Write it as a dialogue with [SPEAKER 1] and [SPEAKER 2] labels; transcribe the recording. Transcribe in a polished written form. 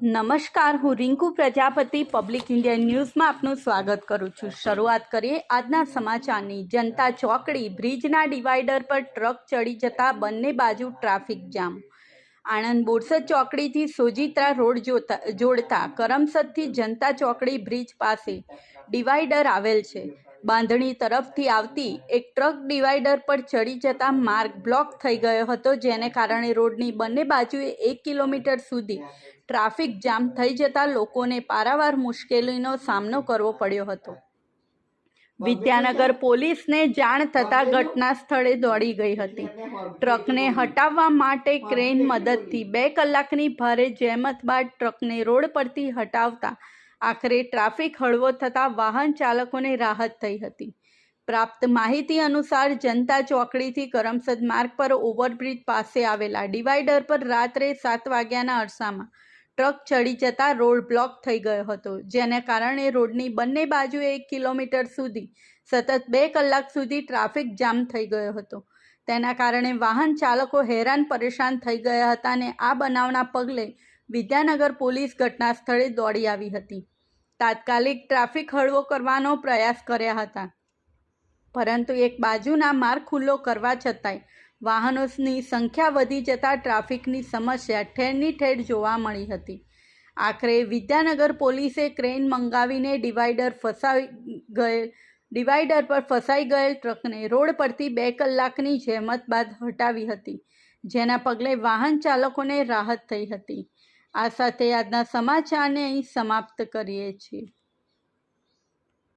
[SPEAKER 1] નમસ્કાર, હું Rinku Prajapati public India ન્યૂઝમાં આપનું સ્વાગત કરું છું। શરૂઆત કરીએ આજના સમાચારની। જનતા ચોકડી બ્રિજના ડિવાઈડર પર ટ્રક ચડી જતા બંને બાજુ ટ્રાફિક જામ। આણંદ બોરસદ ચોકડીથી સોજિત્રા રોડ જોડતા કરમસદથી જનતા ચોકડી બ્રિજ પાસે ડિવાઈડર આવેલ છે। બાંધણી તરફથી આવતી એક ટ્રક ડિવાઈડર પર ચડી જતા માર્ગ બ્લોક થઈ ગયો હતો, જેને કારણે રોડની બંને બાજુએ 1 કિલોમીટર સુધી ટ્રાફિક જામ થઈ જતા લોકોને પારાવાર મુશ્કેલીનો સામનો કરવો પડ્યો હતો। વિદ્યાનગર પોલીસને જાણ થતાં ઘટના સ્થળે દોડી ગઈ હતી। ટ્રકને હટાવવા માટે ક્રેન મદદથી 2 કલાકની ભારે જહેમત બાદ ટ્રકને રોડ પરથી હટાવતા આખરે ટ્રાફિક હળવો થતાં વાહન ચાલકોને રાહત થઈ હતી। પ્રાપ્ત માહિતી અનુસાર જનતા ચોકડીથી કરમસદ માર્ગ પર ઓવરબ્રિજ પાસે આવેલા ડિવાઈડર પર રાત્રે 7 વાગ્યાના અરસામાં ટ્રક ચડી જતા રોડ બ્લોક થઈ ગયો હતો, જેને કારણે રોડની બંને બાજુએ 1 કિલોમીટર સુધી સતત 2 કલાક સુધી ટ્રાફિક જામ થઈ ગયો હતો। તેના કારણે વાહન ચાલકો હેરાન પરેશાન થઈ ગયા હતા અને આ બનાવના પગલે વિદ્યાનગર પોલીસ ઘટના સ્થળે દોડી આવી હતી। તાત્કાલિક ટ્રાફિક હળવો કરવાનો પ્રયાસ કર્યા હતા, પરંતુ એક બાજુના માર્ગ ખુલ્લો કરવા છતાંય વાહનોની સંખ્યા વધી જતાં ટ્રાફિકની સમસ્યા ઠેરની ઠેર જોવા મળી હતી। આખરે વિદ્યાનગર પોલીસે ક્રેન મંગાવીને ડિવાઈડર પર ફસાઈ ગયેલ ટ્રકને રોડ પરથી 2 કલાકની જહેમત બાદ હટાવી હતી, જેના પગલે વાહન ચાલકોને રાહત થઈ હતી। આ સાથે આજના સમાચારને અહીં સમાપ્ત કરીએ છીએ।